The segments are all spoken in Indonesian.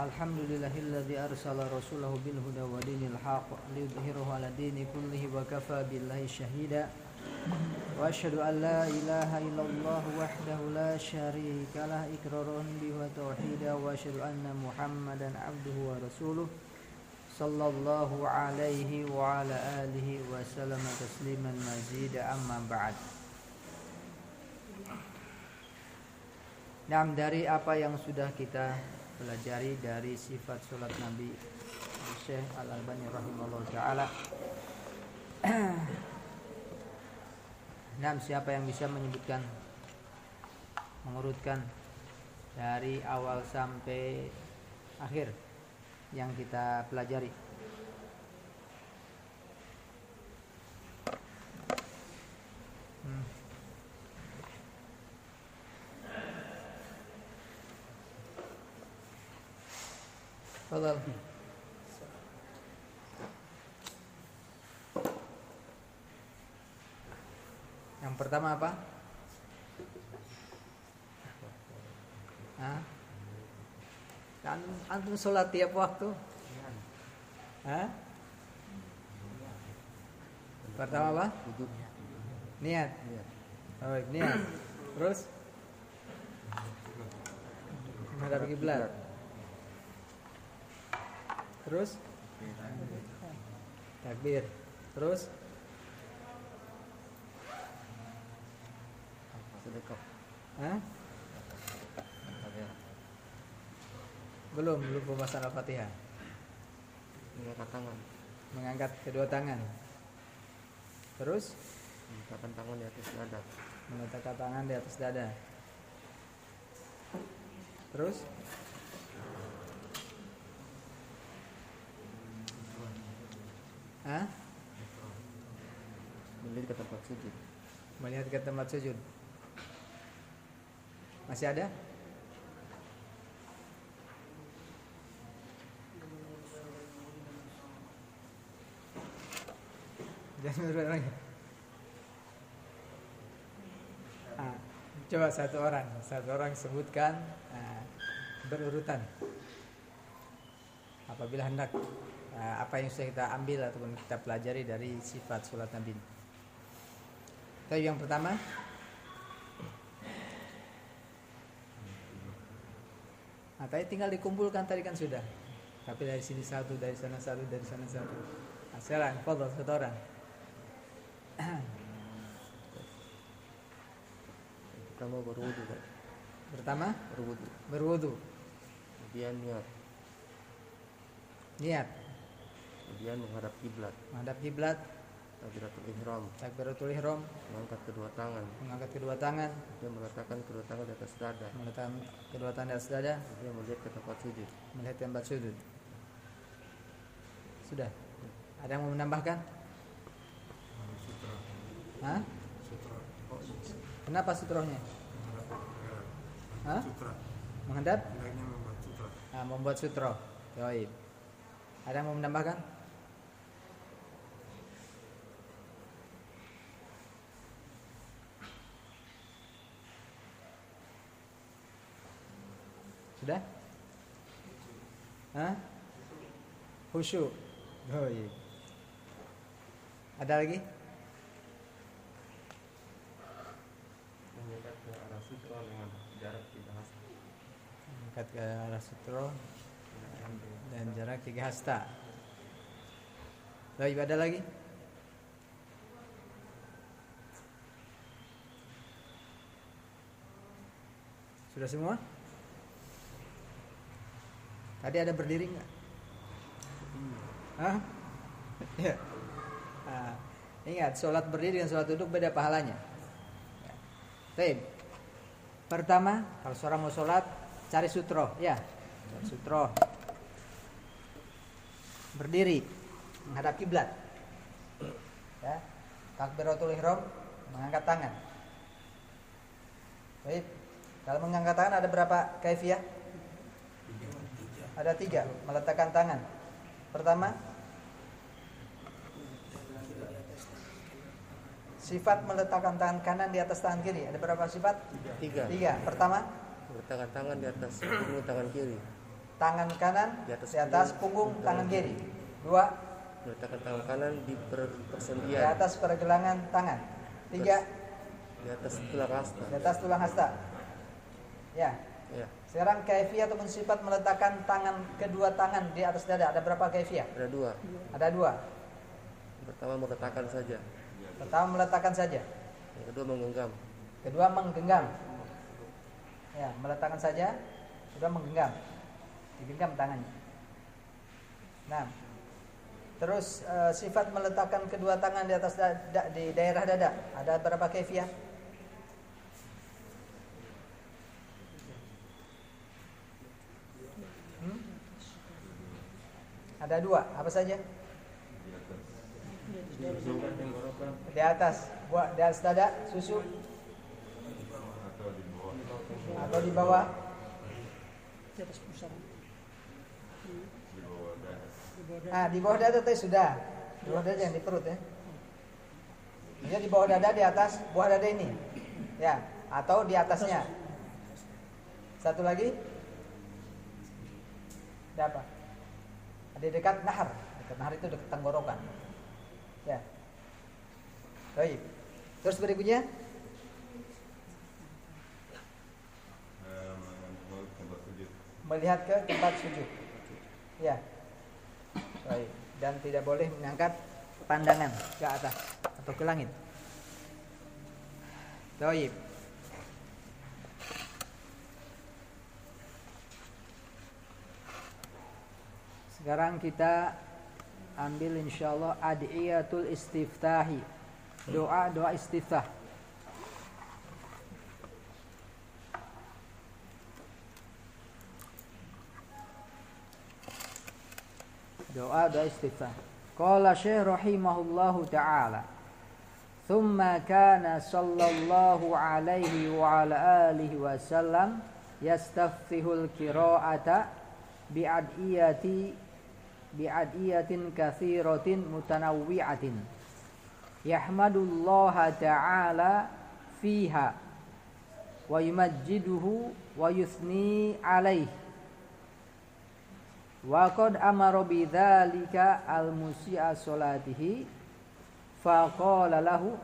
Alhamdulillahilladzi arsala rasulahu bil huda wa dinil haqq liyudhhirahu 'ala dini kullihi wa kafaa billahi shahida. Wa asyhadu an la ilaha illallah wahdahu la syarika lah iqraran bihi wa tauhida wa asyhadu anna Muhammadan 'abduhu wa rasuluh sallallahu alaihi wa ala alihi wa sallama tasliman mazida amma ba'd. Dari apa yang sudah kita pelajari dari sifat salat Nabi Syekh Al-Albani rahimahullah ta'ala. Siapa yang bisa menyebutkan, mengurutkan dari awal sampai akhir yang kita pelajari? Fadhal. Yang pertama apa? Antum sholat tiap waktu? Pertama apa? Niat. Oh, niat. Terus? Menghadap kiblat. Terus? Takbir. Terus? Sedekah. Belum pembahasan Al-Fatihah. Mengangkat tangan. Mengangkat kedua tangan. Terus? Meletakkan tangan di atas dada. Meletakkan tangan di atas dada. Terus? Melihat ke tempat sujud. Melihat ke tempat sujud. Masih ada? Jangan berulang lagi. Coba satu orang sebutkan berurutan. Apabila hendak apa yang sudah kita ambil ataupun kita pelajari dari sifat salat Nabi. Tapi yang pertama, tadi tinggal dikumpulkan tadi kan sudah. Tapi dari sini satu, dari sana satu, dari sana satu. Sekarang, fadhal satu orang. Pertama berwudu, Pak. Pertama berwudu. Kemudian Niat. Kemudian menghadap kiblat. Takbiratul ihram. Mengangkat kedua tangan. Kemudian meletakkan kedua tangan di atas dada. Kemudian melihat ke tempat sujud. Sudah. Ada yang mau menambahkan? Kenapa sutrohnya? Menghadap? Membuat sutro. Baik. Ada yang mau menambahkan? Sudah? Khusyuk. Oh iya. Ada lagi? Mendekat ke arah sutro dengan jarak 3 hasta. Mendekat ke arah sutro dan jarak 3 hasta. Baik, ada lagi? Sudah semua? Tadi ada berdiri enggak? Ya. Ingat, sholat berdiri dan sholat duduk beda pahalanya. Baik. Pertama, kalau seorang mau sholat, cari sutro, ya. Cari sutro. Berdiri, menghadap kiblat. Ya. Takbiratul ihram, mengangkat tangan. Baik. Kalau mengangkat tangan ada berapa kaifiyah? Ada 3, meletakkan tangan. Pertama, sifat meletakkan tangan kanan di atas tangan kiri. Ada berapa sifat? 3. Pertama, meletakkan tangan di atas punggung tangan kiri. tangan kanan di atas punggung tangan kiri. 2, meletakkan tangan kanan di persendian di atas pergelangan tangan. 3, di atas tulang hasta. Di atas tulang hasta. Ya. Sekarang kaifiyah ataupun sifat meletakkan kedua tangan di atas dada. Ada berapa kaifiyah? Ada 2. Ada 2. Pertama meletakkan saja. Yang kedua menggenggam. Ya, meletakkan saja. Kedua menggenggam. Digenggam tangannya. Nah, terus sifat meletakkan kedua tangan di atas di daerah dada. Ada berapa kaifiyah? Ada 2. Apa saja? Di atas dada, susu. Atau di bawah. Di atas pusar. Di bawah dada tadi sudah. Di bawah dada yang di perut ya. Jadi di bawah dada, di atas bawah dada ini. Ya, atau di atasnya. Satu lagi. Ada apa? Ada dekat nahar. Dekat nahar itu dekat tenggorokan. Ya. Baik. Terus berikutnya melihat ke tempat sujud. Ya. Baik. Dan tidak boleh mengangkat pandangan ke atas atau ke langit. Baik. Sekarang kita ambil insyaallah adiyatul istiftahi. Doa istiftah. Doa istiftah. Qala Syekh rahimahullahu taala. Thumma kana sallallahu alaihi wa ala alihi wasallam yastaftihul qira'ata bi'adiyatin katsiratin mutanawwi'atin yahmadullaha ta'ala fiha wa yumajjiduhu wa yusni alaihi wa qad amara bidzalika al-musi'a salatihi faqala lahu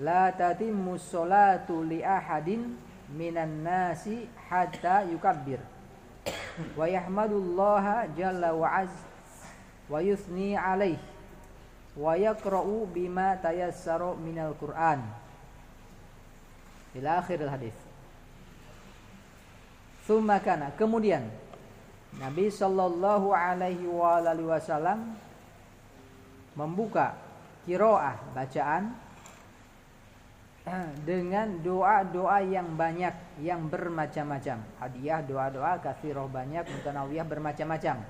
la tatimmu salatu li ahadin minan nasi hatta yukabbir wa yahmadullaha jalla wa az wa yusni alaihi wa yaqra'u bima tayassara minal Qur'an ila akhiril hadis. Tsumma kana, kemudian Nabi sallallahu alaihi wasallam membuka qiraah bacaan dengan doa-doa yang banyak, yang bermacam-macam. Hadiah doa-doa katsirah banyak, mutanawiyah bermacam-macam.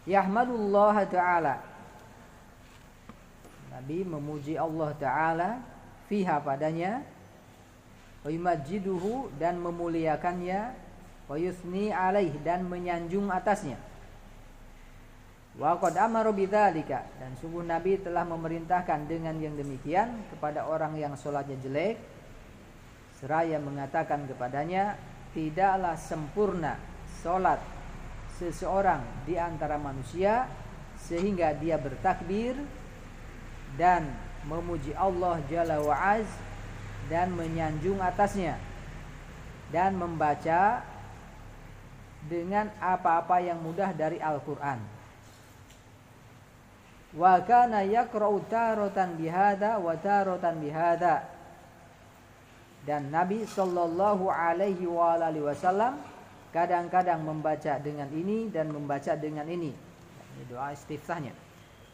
Yahmadullah ta'ala, Nabi memuji Allah ta'ala fiha padanya, wa yumajjiduhu dan memuliakannya, wa yusni alaih dan menyanjung atasnya. Wa qad amara bidzalika, dan sungguh Nabi telah memerintahkan dengan yang demikian kepada orang yang salatnya jelek, seraya mengatakan kepadanya, tidaklah sempurna salat seseorang di antara manusia sehingga dia bertakbir dan memuji Allah Jalla wa Az dan menyanjung atasnya dan membaca dengan apa-apa yang mudah dari Al-Qur'an. Wa kana yaqra'u taratan bihadza wa taratan bihadza, dan Nabi sallallahu alaihi wasallam kadang-kadang membaca dengan ini dan membaca dengan ini. Ini doa istiftahnya.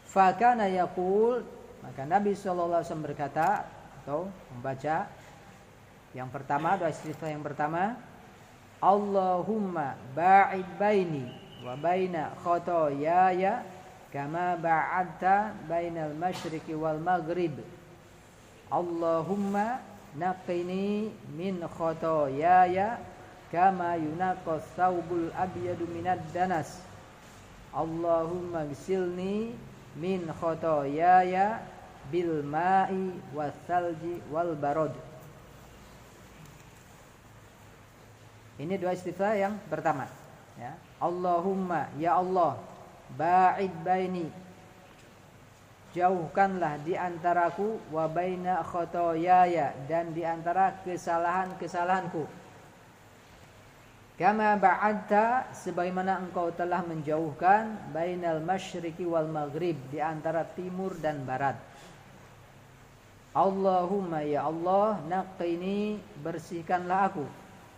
Fa kana yaqul, maka Nabi sallallahu alaihi wasallam berkata atau membaca yang pertama, doa istiftah yang pertama, Allahumma ba'id baini wa baina khotoyaya kama ba'adta bainal masyriqi wal maghrib. Allahumma naqini min khotoyaya kama yunaqqas thawbul abyadu minad danas. Allahumma gsilni min khotoyaya bil ma'i was salji wal barad. Ini doa istiftah yang pertama, ya. Allahumma, ya Allah, ba'id baini, jauhkanlah di antaraku, wa baina khotoyaya, dan di antara kesalahan-kesalahanku. Kama ba'adta, sebagaimana engkau telah menjauhkan, bainal masyriqi wal maghrib, di antara timur dan barat. Allahumma, ya Allah, naqqini, bersihkanlah aku,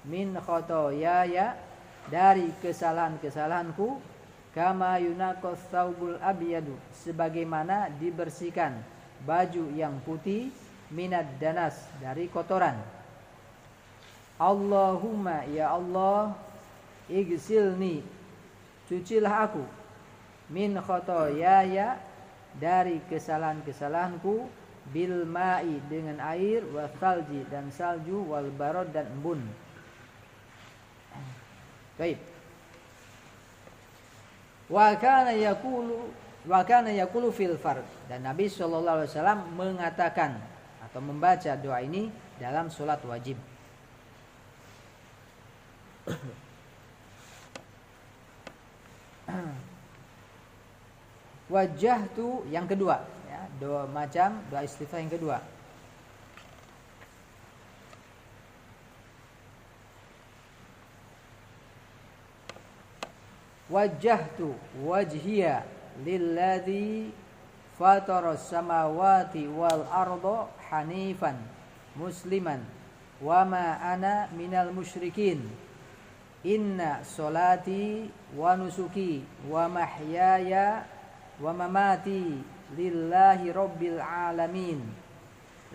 min khotoyaya, dari kesalahan-kesalahanku, kama yunaqas thawbul abyadu, sebagaimana dibersihkan baju yang putih, minad danas, dari kotoran. Allahumma, ya Allah, igsilni, cucilah aku, min khotoyaya, dari kesalahan-kesalahanku, bil ma'i, dengan air, wa salji, dan salju, wal barad, dan embun. Baik. Wa kana yaqulu fil fard, dan Nabi sallallahu alaihi wasallam mengatakan atau membaca doa ini dalam salat wajib. Wajjahtu, yang kedua, ya, doa macam doa istiftah yang kedua. Wajjahtu wajhiya lilladzi fataras samawati wal arda hanifan musliman wa ma ana minal musyrikin. Inna solati wa nusuki wa mahyaya wa mamati lillahi rabbil alamin,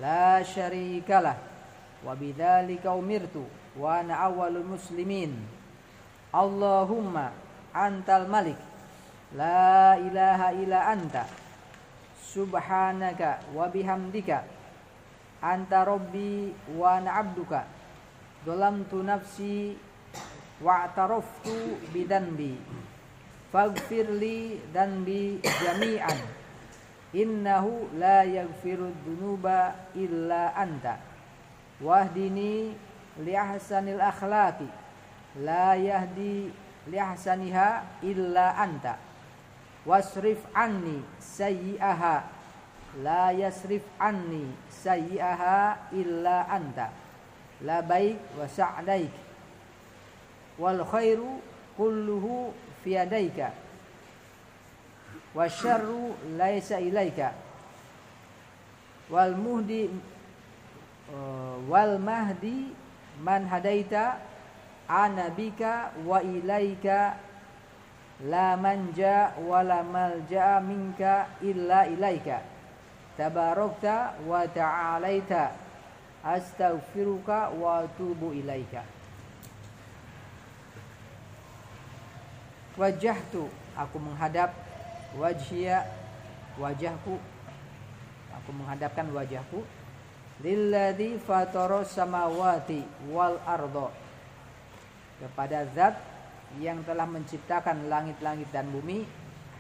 la syarikalah, wa bidzalika umirtu wa ana awwalul muslimin. Allahumma antal malik, la ilaha illa anta, subhanaka wa bihamdika, anta rabbi wa ana abduka, dhalamtu nafsi wa'taraftu bidanbi, faghfirli danbi jami'an, innahu la yaghfiru dhunuba illa anta, wahdini li ahsanil akhlaqi, la yahdi li ahsaniha illa anta, wasrif anni sayyi'aha, la yasrif anni sayyi'aha illa anta, la baik wa sa'daik, wal khairu kulluhu fi yadaika, wasyarru laisa ilaika, wal mahdi man hadaita, ana bika wa ilaika, la manja wa la malja minka illa ilaika, tabarakta wa ta'alaita, astaghfiruka wa atubu ilaika. Wajahtu, aku menghadap, wajhiya, wajahku, aku menghadapkan wajahku, lilladzi fataras samawati wal arda, kepada zat yang telah menciptakan langit-langit dan bumi,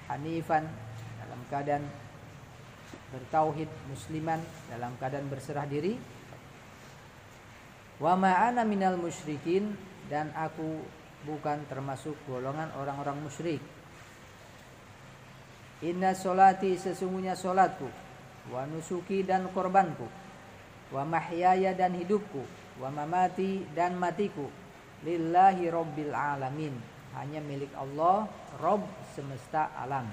hanifan, dalam keadaan bertauhid, musliman, dalam keadaan berserah diri, wa ma ana minal musyrikin, dan aku bukan termasuk golongan orang-orang musyrik. Inna solati, sesungguhnya solatku, wa nusuki, dan korbanku, wa mahyaya, dan hidupku, wa mamati, dan matiku, lillahi rabbil alamin, hanya milik Allah, Rabb semesta alam.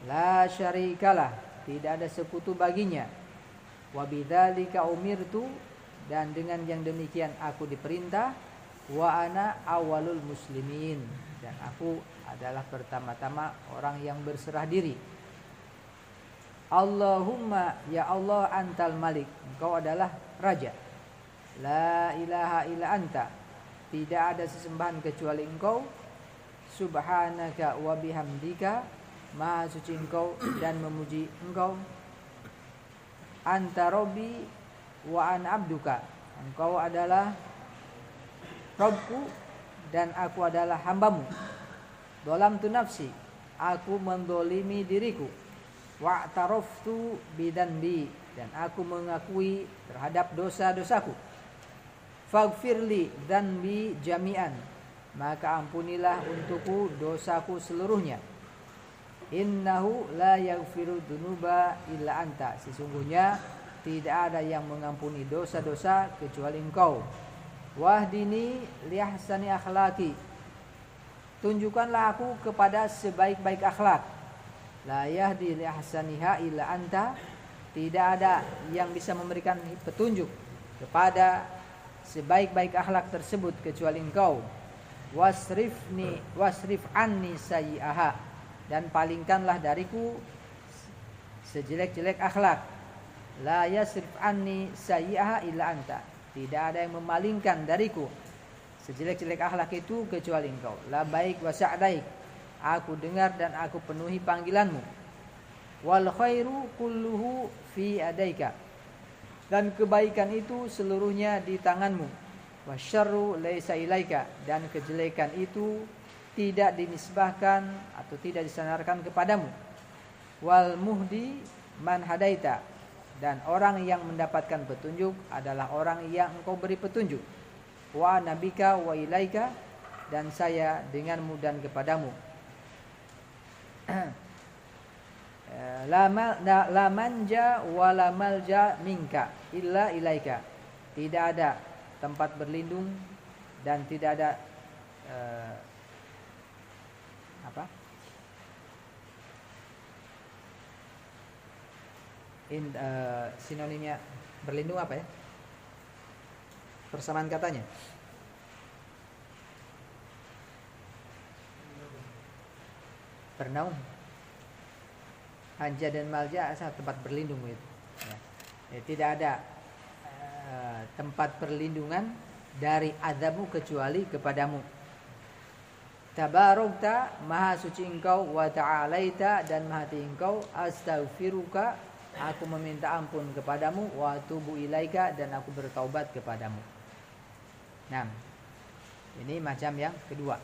La syarikalah, tidak ada sekutu baginya. Wa bidzalika umirtu, dan dengan yang demikian aku diperintah. Wa ana awalul muslimin, dan aku adalah pertama-tama orang yang berserah diri. Allahumma, ya Allah, antal malik, engkau adalah raja. La ilaha illa anta, tidak ada sesembahan kecuali engkau. Subhanaka wa bihamdika, maha suci engkau dan memuji engkau. Anta rabbi wa ana abduka, engkau adalah Rabbku dan aku adalah hambamu. Dhalamtu nafsi, aku mendolimi diriku. Wa'taraftu bidanbi, dan aku mengakui terhadap dosa-dosaku. faghfirli dzanbi jami'an, maka ampunilah untukku dosaku seluruhnya. Innahu la yaghfiru dzunuba illa anta, sesungguhnya tidak ada yang mengampuni dosa-dosa kecuali Engkau. Wahdini li ahsani akhlaqi, tunjukkanlah aku kepada sebaik-baik akhlak. La yahdi li ahsaniha illa anta, tidak ada yang bisa memberikan petunjuk kepada sebaik-baik akhlak tersebut kecuali Engkau. Wasrif anni sayyi'aha, dan palingkanlah dariku sejelek-jelek akhlak. La yasrif anni sayyi'aha illa anta, tidak ada yang memalingkan dariku sejelek-jelek akhlak itu kecuali Engkau. La baik wa sa'daik, aku dengar dan aku penuhi panggilanmu. Wal khairu kulluhu fi adaika, dan kebaikan itu seluruhnya di tanganmu. Wasyarru laisa ilaika, dan kejelekan itu tidak dinisbahkan atau tidak disandarkan kepadamu. Wal muhdi man hadaita, dan orang yang mendapatkan petunjuk adalah orang yang Engkau beri petunjuk. Wa nabika wa ilaika, dan saya denganmu dan kepadamu. La manja wa la malja minka illa ilaika, tidak ada tempat berlindung dan tidak ada sinonimnya berlindung apa ya? Persamaan katanya. Bernaung. Anja dan malja adalah tempat berlindung itu. Ya, tidak ada tempat perlindungan dari azabmu kecuali kepadamu. Tabarokta, maha suci Engkau, wa ta'alaita, dan maha tinggi Engkau. Astaghfiruka, aku meminta ampun kepadamu. Wa atubu ilaika, dan aku bertaubat kepadamu. Nah, ini macam yang kedua.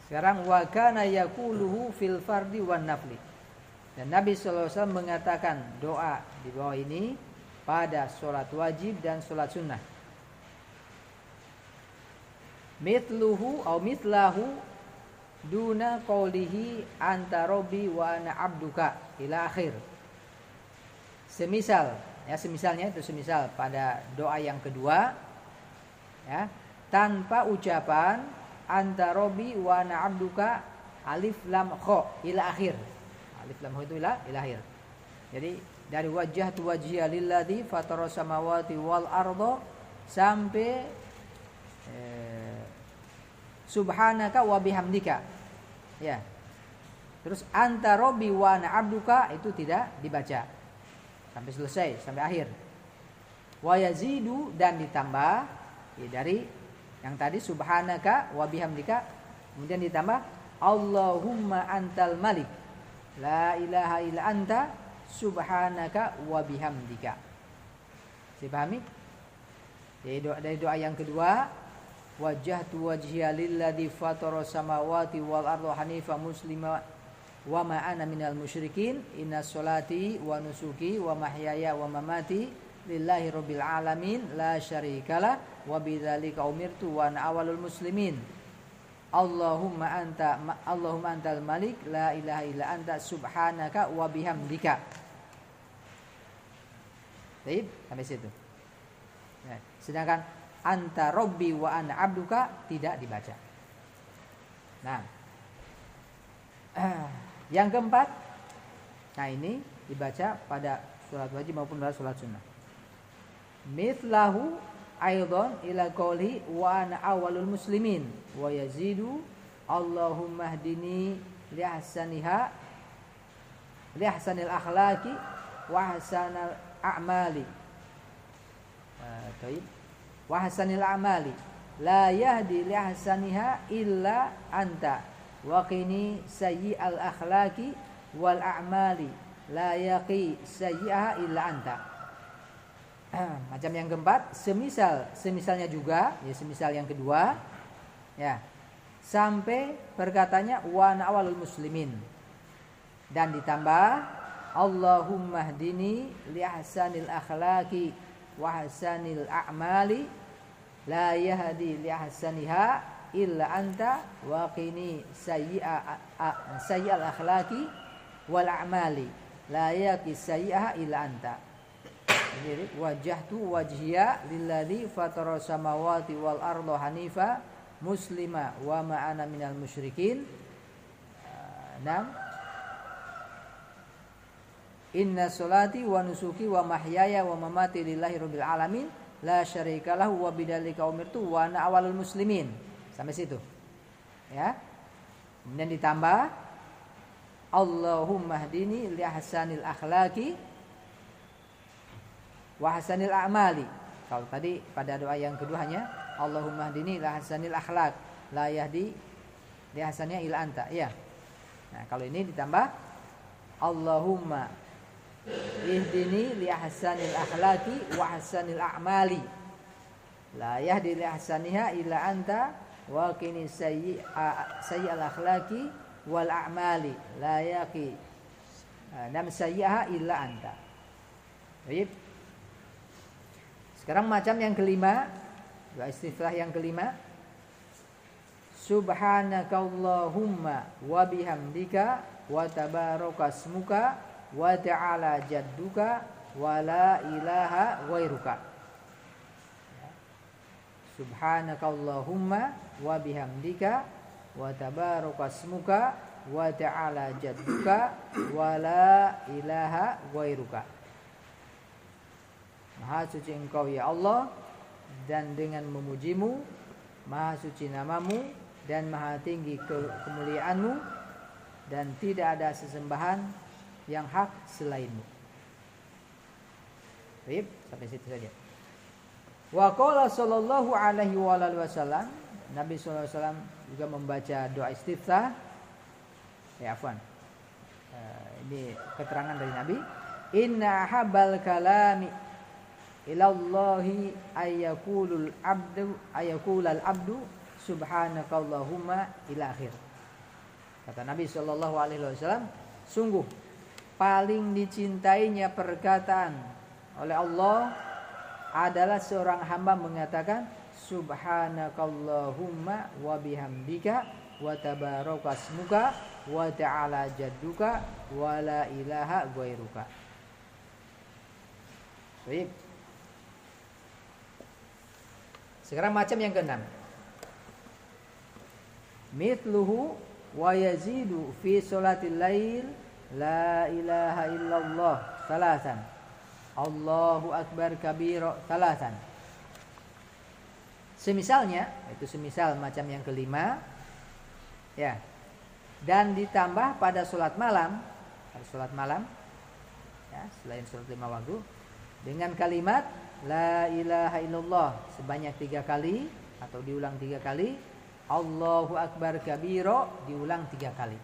Sekarang wa kana yaquluhu fil fardi wan nafli, dan Nabi sallallahu alaihi wasallam mengatakan doa di bawah ini pada sholat wajib dan sholat sunnah. Mithluhu atau mitlahu duna qaulihi anta rabbi wa ana abduka ila akhir. Semisal, ya semisalnya itu semisal pada doa yang kedua, ya, tanpa ucapan anta rabbi wa ana abduka alif lam kha ila akhir. Alif lam kha itu ila akhir. Jadi dari wajah tu wajhiya lilladzi fatara samawati wal arda sampai subhanaka wa bihamdika. Ya. Terus anta rabbi wa ana abduka itu tidak dibaca sampai selesai, sampai akhir. Wa yazidu, dan ditambah ya, dari yang tadi subhanaka wa bihamdika, kemudian ditambah Allahumma antal malik la ilaha illa anta subhanaka wa bihamdika. Dipahami? Dari doa yang kedua, wajjahtu wajhiya lilladzi fatara samawati wal arda hanifa muslima wa ma ana minal musyrikin inna sholati wa nusuki wa mahyaya wa mamati lillahi rabbil alamin la syarikalah wa bidzalika umirtu wa ana awwalul muslimin. Allahumma antal malik la ilaha illa anta subhanaka wa bihamdika. Baik, sampai situ. Nah, sedangkan anta rabbi wa ana abduka tidak dibaca. Nah, yang keempat, nah ini dibaca pada sholat wajib maupun pada sholat sunnah. Mithlahu aidan ila qouli wa ana awwalul muslimin wa yazidu Allahumma hdini li ahsanil akhlaqi wa ahsanil a'mali. Baik. Wa ahsanil a'mali la yahdi li ahsaniha illa anta wa qini sayyi'al akhlaqi wal a'mali la yaqi sayyi'aha illa anta. Macam yang keempat, semisalnya juga, ya semisal yang kedua, ya sampai perkataannya wa ana awwalul muslimin, dan ditambah Allahumma hdini li ahsanil akhlaqi wa ahsanil a'mali la yahdi li ahsaniha illa anta wa qini sayyi'al akhlaqi wal a'mali la yaqi sayyi'aha illa anta. Jadi wajjahtu wajhiya lilladzi fatara samawati wal arda hanifa muslima wa ma ana minal musyrikin. Inna sholati wa nusuki wa mahyaya wa mamati lillahi rabbil alamin la syarika lahu wa bidzalika umirtu wa ana awwalul muslimin. Sampai situ. Ya. Kemudian ditambah Allahumma hdini li ahsanil akhlaqi wa hasanil a'mali. Kalau tadi pada doa yang keduanya Allahumma hdini li ahsanil akhlaq la yahdi li ahsaniha illa anta. Iya. Nah, kalau ini ditambah Allahumma ihdini li ahsanil akhlaqi wa hasanil a'mali la yahdi li ahsaniha illa anta wa qini sayyi'al akhlaqi wal a'mali la yaqi nam sayyi'aha illa anta. Baik. Sekarang macam yang kelima, doa istiftah yang kelima. Subhanakallahumma wa bihamdika wa tabarakasmuka wa ta'ala jadduka wa la ilaha ghairuka. Subhanakallahumma wa bihamdika wa tabarakasmuka wa ta'ala jadduka wa la ilaha ghairuka. Maha suci Engkau ya Allah, dan dengan memujimu, maha suci namamu dan maha tinggi kemuliaanmu, dan tidak ada sesembahan yang hak selainmu. Baik, sampai situ saja. Wa qala sallallahu alaihi wasallam, Nabi sallallahu alaihi wasallam juga membaca doa istiftah. Ini keterangan dari Nabi. Inna habal kalami ilallahi ayakulul abdu subhanakallahumma ila akhir. Kata Nabi sallallahu alaihi wasallam, sungguh paling dicintainya perkataan oleh Allah adalah seorang hamba mengatakan subhanakallahumma wa bihamdika wa tabarakasmuka wa ta'ala jadduka wa la ilaha ghairuka. Baik. Sekarang macam yang keenam. Mithluhu wa yazidu fi sholatil lail la ilaha illallah salasan. Allahu akbar kabira salasan. Semisalnya, itu semisal macam yang kelima. Ya. Dan ditambah pada salat malam, ya, selain salat 5 waktu dengan kalimat la ilaha illallah sebanyak 3 kali atau diulang 3 kali, Allahu akbar kabira diulang 3 kali.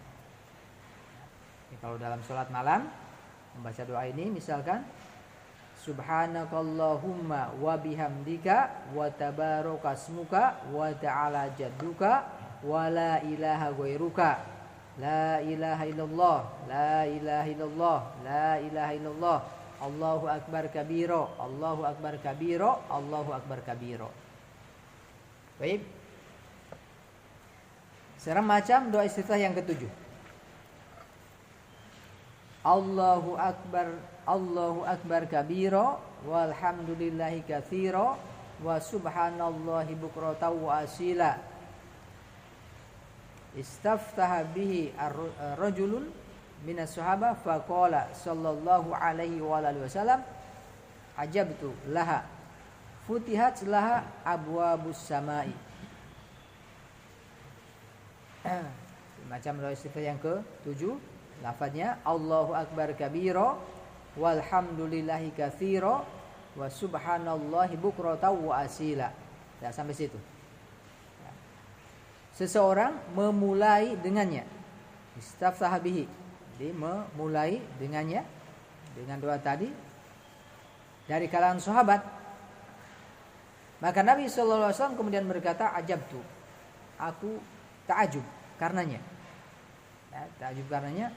Ya, kalau dalam salat malam membaca doa ini misalkan subhanakallahumma wa bihamdika wa tabarakasmuka wa ta'ala jadduka wa la ilaha ghairuka la ilaha illallah la ilaha illallah la ilaha illallah Allahu akbar kabira Allahu akbar kabira Allahu akbar kabira. Baik. Sekarang macam doa istiftah yang ketujuh. Allahu akbar kabira walhamdulillahi katsira wa subhanallahi bukratan wa asila. Istaftaha bihi rajulun minas sahaba faqala sallallahu alaihi wa alihi wasallam ajabtu laha futihat laha abwabus samai. Macam doa istiftah yang ke-7, lafadznya Allahu akbar kabira walhamdulillahi katsira wa subhanallahi bukratan wa asila. Ya, sampai situ. Seseorang memulai dengannya. Istaftaha bihi. Jadi memulai dengannya dengan doa tadi dari kalangan sahabat. Maka Nabi sallallahu alaihi wasallam kemudian berkata, "Ajabtu." Aku ta'ajub karenanya. Ya, ta'ajub karenanya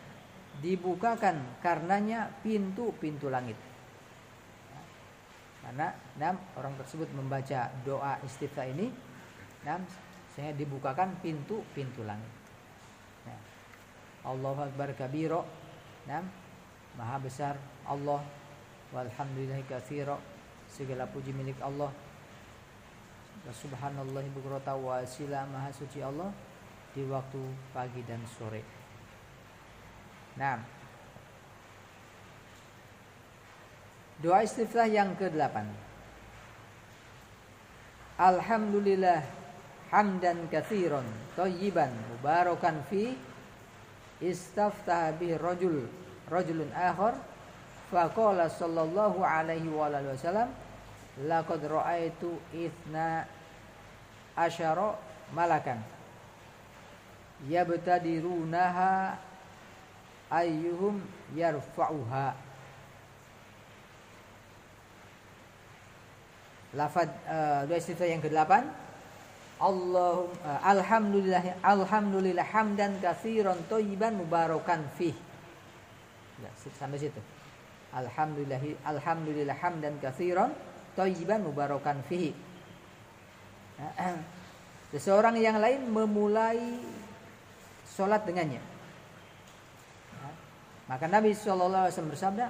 dibukakan karenanya pintu-pintu langit. Ya. Karena orang tersebut membaca doa istiftah ini sehingga dibukakan pintu-pintu langit. Nah, Allahu Akbar kabiro, maha besar Allah, walhamdulillahi katsira, segala puji milik Allah, subhanallahi bukrata wa asila, maha suci Allah di waktu pagi dan sore. Nah, doa istiftah yang ke-8. Alhamdulillah hamdan katsiran thayyiban mubarakan fi istaftaha bihi rajulun akhar faqala sallallahu alaihi wa alihi wasallam laqad ra'aitu ithna asyara malakan yabtadirunaha ayyuhum yarfa'uha. Lafaz doa istiftah yang ke-8, alhamdulillah hamdan katsiran thayyiban mubarakan fih. Ya, sampai situ. Alhamdulillah hamdan katsiran thayyiban mubarakan fihi. Seseorang yang lain memulai sholat dengannya. Maka Nabi SAW bersabda,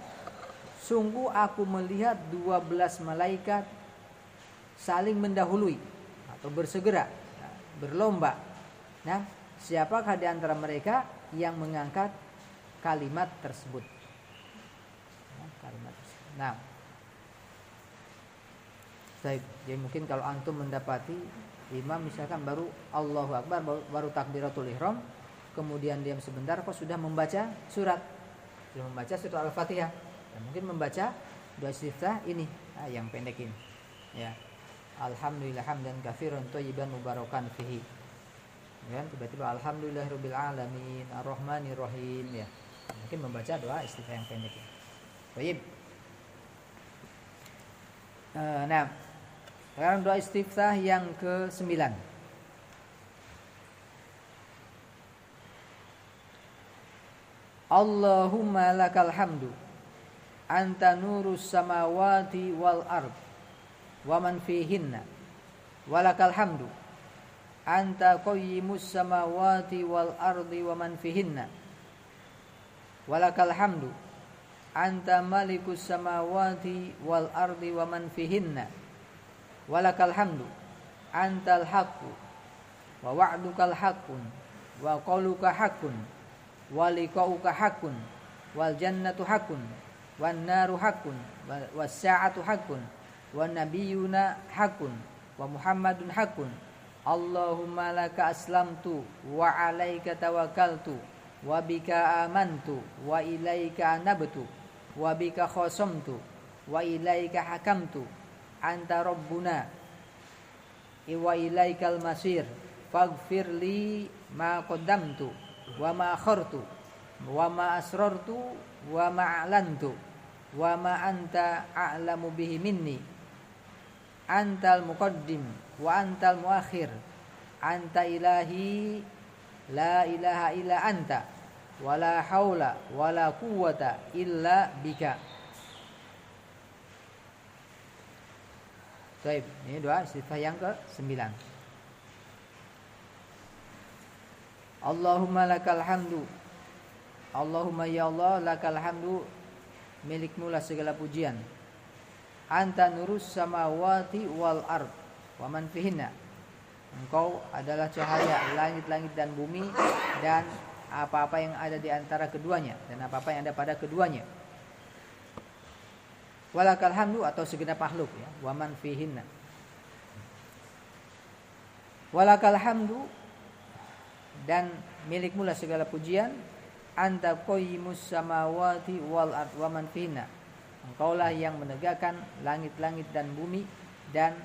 sungguh aku melihat 12 malaikat saling mendahului atau bersegera, berlomba. Nah, siapakah di antara mereka yang mengangkat kalimat tersebut? Nah, jadi mungkin kalau antum mendapati imam misalkan baru Allahu Akbar, baru takbiratul ihram, kemudian diam sebentar kok sudah membaca surat Al-Fatihah, dan mungkin membaca doa istiftah ini, yang pendek ini, ya. Alhamdulillah hamdan katsiran thayyiban mubarakan fihi. Ya, tiba-tiba alhamdulillahirabbil alamin arrahmanir rahim, ya. Mungkin membaca doa istiftah yang pendek. Baik. Nah, sekarang doa istiftah yang ke-9. Allahumma lakal hamdu anta nurus samawati wal ard wa man fihinna walakal hamdu anta qayyimus samawati wal ardi wa man fihinna walakal hamdu anta malikus samawati wal ardi wa man fihinna walakal hamdu antal haqqu wa wa'dukal haqqun wa qauluka haqqun wa liqa'uka haqqun wal jannatu haqqun wan naru haqqun was sa'atu haqqun wa nabiyyuna haqqun wa muhammadun haqqun Allahumma laka aslamtu wa alaika tawakkaltu wa bika amantu wa ilaika anabtu wa bika khosamtu wa ilaika hakamtu anta rabbuna wa ilaikal masir faghfir li ma qaddamtu wa ma akhartu wa ma asrartu wa ma a'lantu wa ma anta a'lamu bihi minni antal muqaddim wa antal muakhir anta ilahi la ilaha illa anta wa la haula wa la quwwata illa bika. Baik, ini doa istiftah yang ke-9. Allahumma lakal hamdu, Allahumma ya Allah lakal hamdu, milikmu lah segala pujian. Anta nurus samawati wal ard wa man fihinna. Engkau adalah cahaya langit-langit dan bumi dan apa-apa yang ada di antara keduanya dan apa-apa yang ada pada keduanya. Walakal hamdu atau segenap makhluk, ya, wa man fihinna. Walakal hamdu dan milikmu lah segala pujian. Anta qayyimus samawati wal ard wa man fihinna. Engkaulah yang menegakkan langit-langit dan bumi dan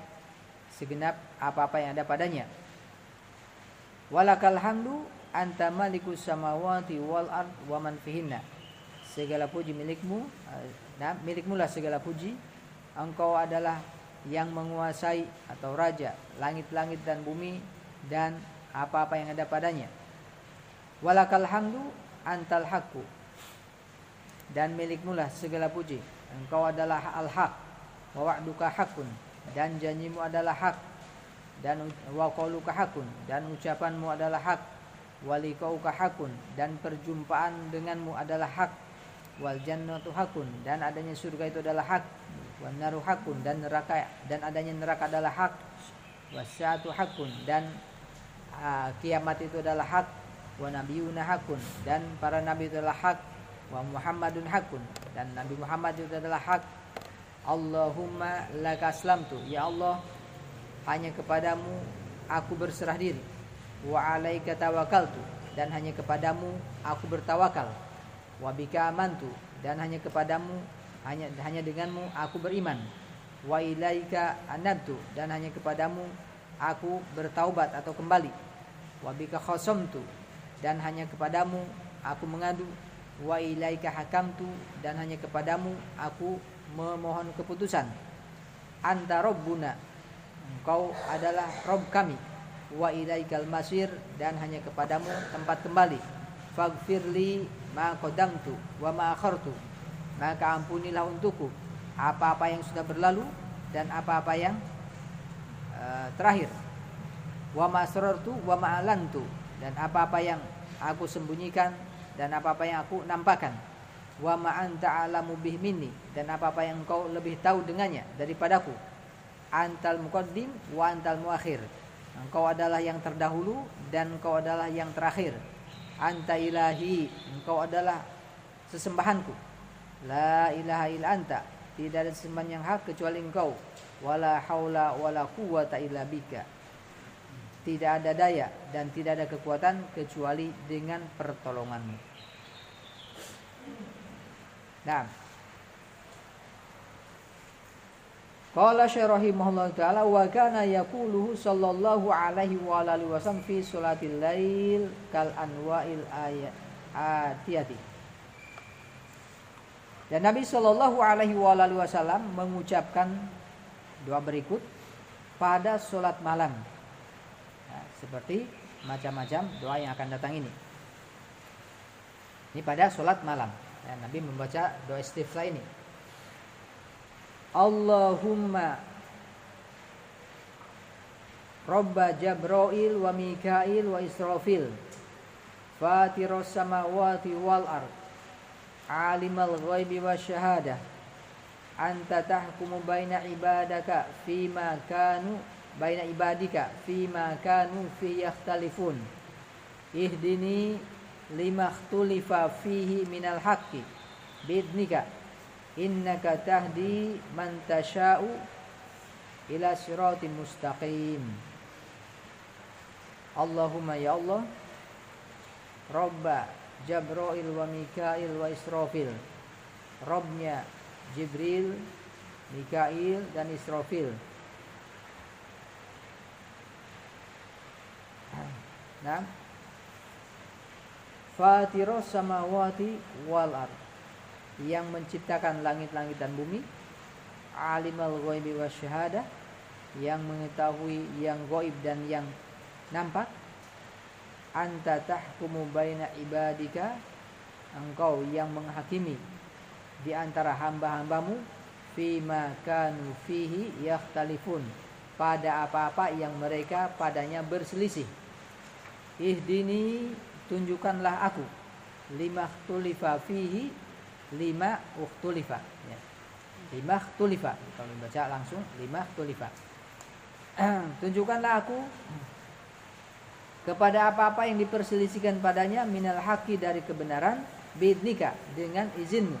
segenap apa-apa yang ada padanya. Walakal hamdu anta malikus samawati wal ard wa man fihinna. Segala puji milikmu, milikmu lah segala puji. Engkau adalah yang menguasai atau raja langit-langit dan bumi dan apa-apa yang ada padanya. Walakal hamdu antal haqqu, dan milikmu lah segala puji. Engkau adalah al-haq, wa wa'duka haqqun, dan janjimu adalah hak, dan wa qauluka haqqun, dan ucapanmu adalah hak, wa liqauka haqqun, dan perjumpaan denganmu adalah hak, wal jannatu haqqun, dan adanya surga itu adalah hak, wan naru haqqun, dan neraka dan adanya neraka adalah hak, wasyatu haqqun, dan kiamat itu adalah hak, wa nabiyuna haqqun, dan para nabi itu adalah hak, wa Muhammadun haqqun, dan Nabi Muhammad itu adalah hak. Allahumma laka aslamtu, ya Allah hanya kepadamu aku berserah diri, wa alaika tawakkaltu, dan hanya kepadamu aku bertawakal, wa bika amantu, dan hanya kepadamu hanya denganmu aku beriman, wa ilaika anabtu, dan hanya kepadamu aku bertaubat atau kembali, wa bika khasamtu, dan hanya kepadamu aku mengadu, wa ilaika hakamtu, dan hanya kepadamu aku memohon keputusan. Anta rabbuna, engkau adalah Rabb kami, wa ilaikal masir, dan hanya kepadamu tempat kembali. Faghfirli ma qaddamtu wa ma akhartu, maka ampunilah untukku apa-apa yang sudah berlalu dan apa-apa yang terakhir. Wa ma asrartu wa ma alantu, dan apa-apa yang aku sembunyikan dan apa-apa yang aku nampakkan. Wa ma anta alamu bih minni, dan apa-apa yang engkau lebih tahu dengannya daripadaku. Antal muqaddim wa antal muakhir, engkau adalah yang terdahulu dan engkau adalah yang terakhir. Anta ilahi, engkau adalah sesembahanku. La ilaha illa anta, tidak ada sembahan yang hak kecuali engkau. Wala haula wala quwwata illa bika, tidak ada daya dan tidak ada kekuatan kecuali dengan pertolonganmu. Nah, qala Syekh rahimahullah taala, wa kana yaquluhu sallallahu alaihi wa alihi wasallam fi salatil lail kal anwa'il atiyati. Dan Nabi sallallahu alaihi wa alihi wasallam mengucapkan doa berikut pada salat malam. Nah, seperti macam-macam doa yang akan datang ini. Ini pada salat malam. Ya, Nabi membaca doa istiftah ini. Allahumma Rabba Jabrail wa Mikail wa Israfil, Fatiros samawati wal ard, Alimal ghaibi wa syahadah, Anta tahkumu baina ibadaka fima kanu baina ibadika fima kanu fi yakhtalifun, Ihdini lima ikhtulifa fihi minal haqqi biidnika, innaka tahdi man tasha'u ila siratim mustaqim. Allahumma ya Allah Rabba Jabrail wa Mikail wa Israfil, Rabbnya Jibril, Mikail dan Israfil. Nah, Fatiros samawati wal ard, yang menciptakan langit-langit dan bumi. Alimal ghaibi wasyahadah, yang mengetahui yang gaib dan yang nampak. Anta tahkumu baina ibadika, engkau yang menghakimi di antara hamba-hambamu. Fima kanu fihi yakhtalifun, pada apa-apa yang mereka padanya berselisih. Ihdini, tunjukkanlah aku. Lima ikhtulifa fihi, lima ikhtulifa ya. Lima ikhtulifa, kalau dibaca langsung lima ikhtulifa. Tunjukkanlah aku kepada apa-apa yang diperselisihkan padanya, minal haqqi, dari kebenaran, biidnika, dengan izinmu.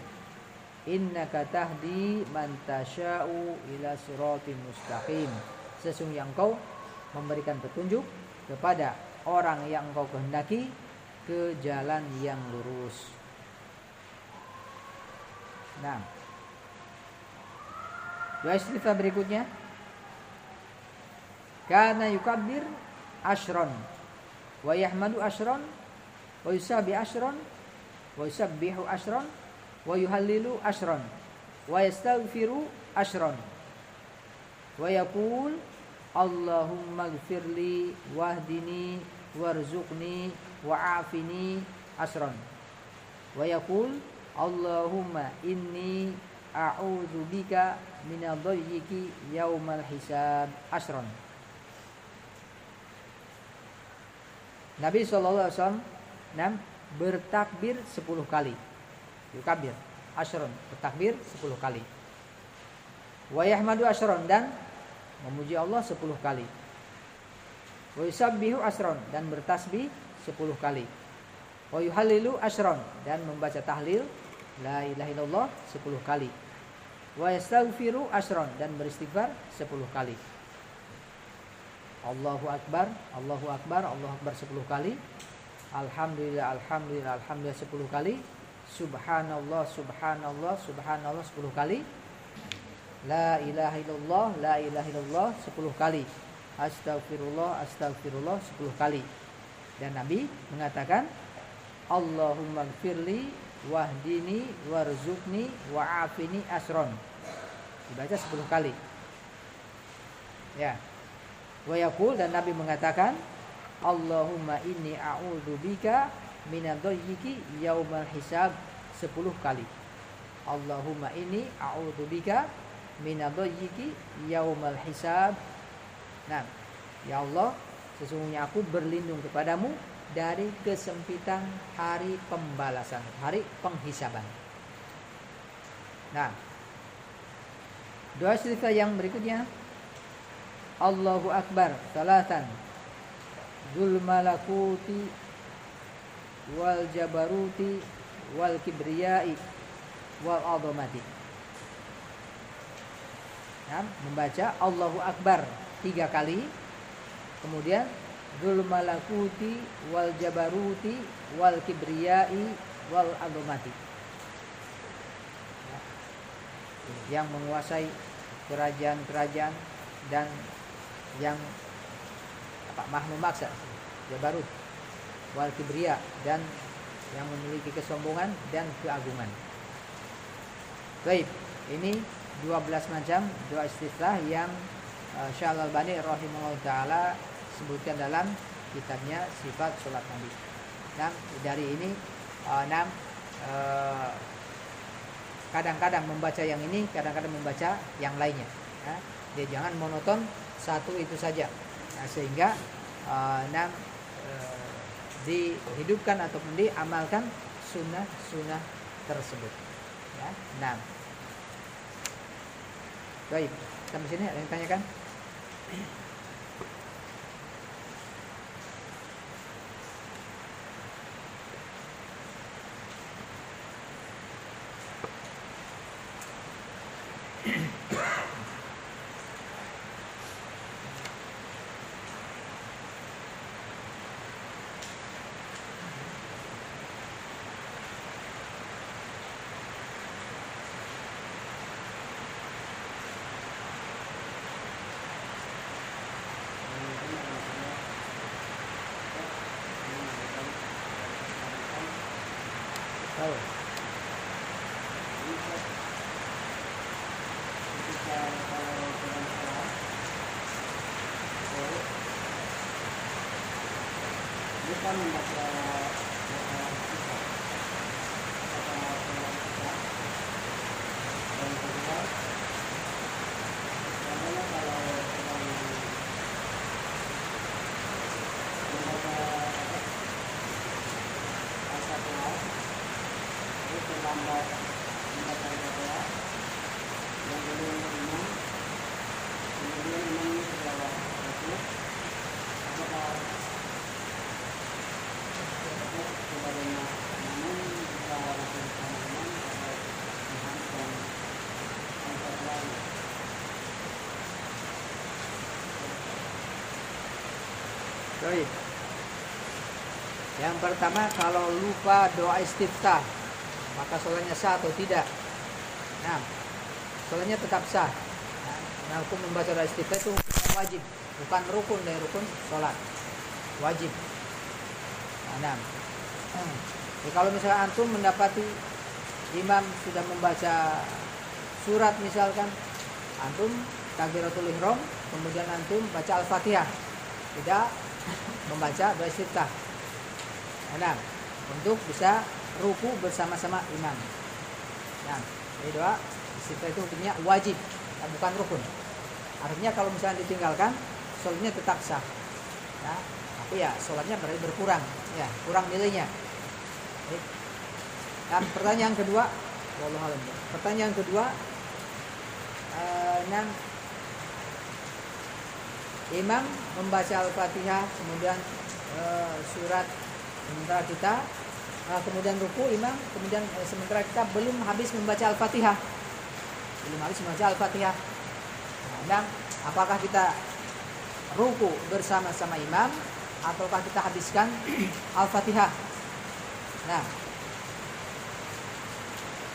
Innaka tahdi man tasha'u ila siratim mustaqim, sesungguhnya engkau memberikan petunjuk kepada orang yang engkau kehendaki ke jalan yang lurus. Nah, doa istiftah berikutnya, kana yukabbir ashron wa yahmadu ashron wa yusabi ashron wa yusabbihu ashron wa yuhallilu ashron wa yastaghfiru ashron wa yaqul Allahumma gfirli wahdini warzuqni wa'afini ashron wa yaqul Allahumma inni a'udzubika minadhayyiki yaumal hisab asron. Nabi SAW bertakbir 10 kali. Yukabir asron, bertakbir 10 kali. Wa yahmadu asron, dan memuji Allah 10 kali. Wa yusabbihu asron, dan bertasbih 10 kali. Wa yuhallilu asron, dan membaca tahlil la ilaha illallah 10 kali. Wa yastaghfiru asron, dan beristighfar 10 kali. Allahu akbar, Allahu akbar, Allahu akbar 10 kali. Alhamdulillah, alhamdulillah, alhamdulillah 10 kali. Subhanallah, subhanallah, subhanallah 10 kali. La ilaha illallah, la ilaha illallah 10 kali. Astagfirullah, astagfirullah 10 kali. Dan Nabi mengatakan, Allahumma gfirli wahdini warzuqni wa'afini asron. Dibaca 10 kali. Ya. Wa yaqul, dan Nabi mengatakan, Allahumma inni a'udzubika minadhayyiki yaumal hisab 10 kali. Allahumma inni a'udzubika minadhayyiki yaumal hisab. Nah, ya Allah, sesungguhnya aku berlindung kepadamu dari kesempitan hari pembalasan, hari penghisaban. Nah, doa istiftah yang berikutnya, Allahu akbar salatan dzul malakuti wal jabaruti wal kibriyai wal azamati. Nah, membaca Allahu akbar 3 kali, kemudian dzul malakuti wal jabaruti wal kibriyai wal azamati, yang menguasai kerajaan-kerajaan dan yang mahmum maksa, jabarut, wal kibriya, dan yang memiliki kesombongan dan keagungan. Baik, ini 12 macam doa istiftah yang Syekh Al-Albani rahimahullah taala sebutkan dalam kitabnya Sifat Salat Nabi. Nah, dari ini kadang-kadang membaca yang ini, kadang-kadang membaca yang lainnya. Ya, dia jangan monoton satu itu saja. Nah, sehingga dihidupkan ataupun diamalkan sunnah-sunnah tersebut. Ya, nah, baik, sampai sini ada yang tanyakan? Tahu. Kita membaca dan kedua, karena kalau sedang membaca Al-Fatihah itu terlambat membaca Al-Fatihah, yang kedua imam, kemudian imam sudah rukuk, apakah Baik. Yang pertama, kalau lupa doa istiftah, maka sholatnya sah atau tidak? Nah, sholatnya tetap sah. Nah, hukum membaca doa istiftah itu wajib, bukan rukun dari rukun sholat. Wajib. Nah, jadi kalau misalnya antum mendapati imam sudah membaca surat misalkan, antum takbiratul ihram, kemudian antum baca Al-Fatihah, tidak membaca doa istiftah. Nah, untuk bisa ruku bersama-sama imam. Nah, ini doa istiftah itu hukumnya wajib, bukan rukun. Artinya kalau misalnya ditinggalkan, sholatnya tetap sah. Ya, tapi ya sholatnya berarti berkurang, ya kurang nilainya. Baik. Dan pertanyaan kedua, wallahu a'lam. Pertanyaan kedua, imam membaca Al-Fatihah, kemudian surat sementara kita kemudian ruku imam, kemudian sementara kita belum habis membaca Al-Fatihah. Nah, apakah kita ruku bersama-sama imam ataukah kita habiskan Al-Fatihah? Nah,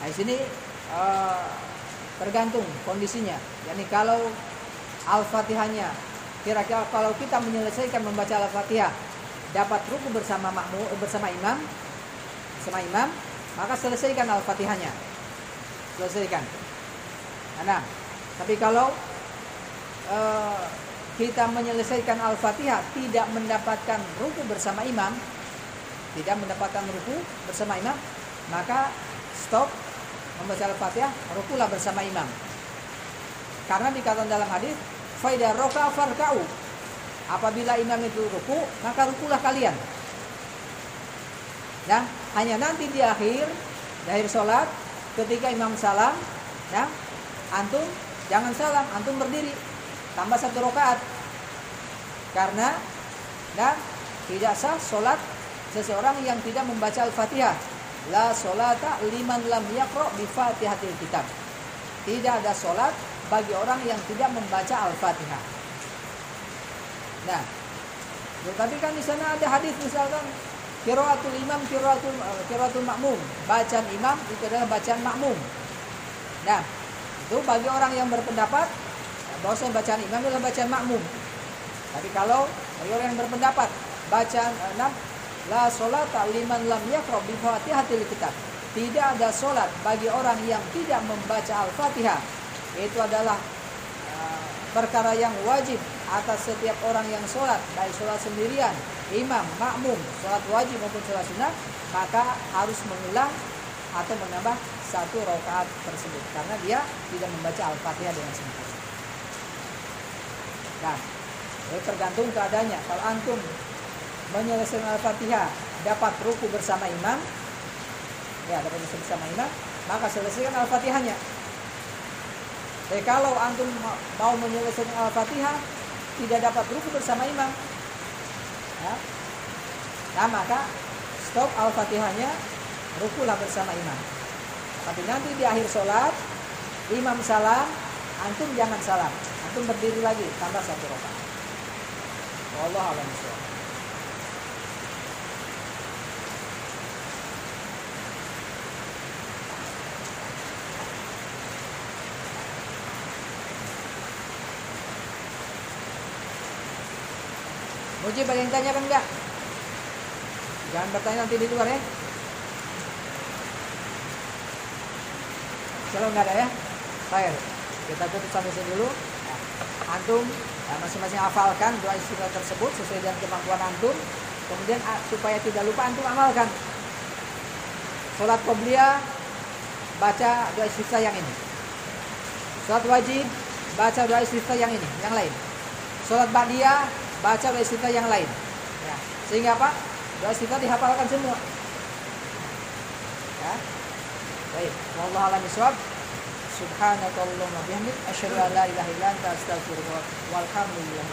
di sini tergantung kondisinya. Yani kalau Al-Fatihahnya kira-kira kalau kita menyelesaikan membaca Al-Fatihah dapat ruku bersama imam, maka selesaikan Al-Fatihahnya. Selesaikan. Nah, tapi kalau kita menyelesaikan Al-Fatihah tidak mendapatkan ruku bersama imam, maka stop membaca Al-Fatihah, rukulah bersama imam. Karena dikatakan dalam hadis, faida roka farka'u. Apabila imam itu ruku, maka rukulah kalian. Ya, hanya nanti di akhir sholat, ketika imam salam, ya, antum jangan salam, antum berdiri, tambah 1 rakaat. Karena tidak sah sholat seseorang yang tidak membaca Al-Fatihah. La sholata liman lam yaqra bi Fatihatil Kitab. Tidak ada sholat bagi orang yang tidak membaca Al-Fatihah. Nah, tetapi kan di sana ada hadis misalkan qiraatul imam qiraatul makmum. Bacaan imam itu adalah bacaan makmum. Nah, itu bagi orang yang berpendapat bahwa bacaan imam adalah bacaan makmum. Tapi kalau bagi orang yang berpendapat bacaan la sholata liman lam yaqra bi Fatihatil Kitab. Tidak ada sholat bagi orang yang tidak membaca Al-Fatihah. Itu adalah perkara yang wajib atas setiap orang yang sholat, baik sholat sendirian, imam, makmum, sholat wajib maupun sholat sunnah, maka harus mengulang atau menambah 1 rakaat tersebut karena dia tidak membaca Al-Fatihah dengan sempurna. Nah, tergantung keadaannya. Kalau antum menyelesaikan Al-Fatihah dapat ruku bersama imam, maka selesaikan Al-Fatihahnya. Jadi kalau antum mau menyelesaikan Al-Fatihah tidak dapat ruku bersama imam, ya, nah maka stop Al-Fatihahnya, rukulah bersama imam. Tapi nanti di akhir sholat imam salam, antum jangan salam, antum berdiri lagi tambah 1 rakaat. Wallahu a'lam bishawab. Mujib ada yang tanya kan enggak? Jangan bertanya nanti di luar ya. Kalau enggak ada ya, baik. Kita tutup sampai sini dulu. Nah, antum masing-masing hafalkan doa istiftah tersebut sesuai dengan kemampuan antum. Kemudian supaya tidak lupa antum amalkan. Salat qobliyah baca doa istiftah yang ini. Salat wajib baca doa istiftah yang ini, yang lain. Salat ba'diyah baca doa istiftah yang lain. Ya. Sehingga apa? Doa istiftah dihafalkan semua. Ya. Baik, wallahu a'lam bishawab. Subhanakallahumma bihamdik asyhadu an la ilaha illa anta astaghfiruka wa atubu ilaik.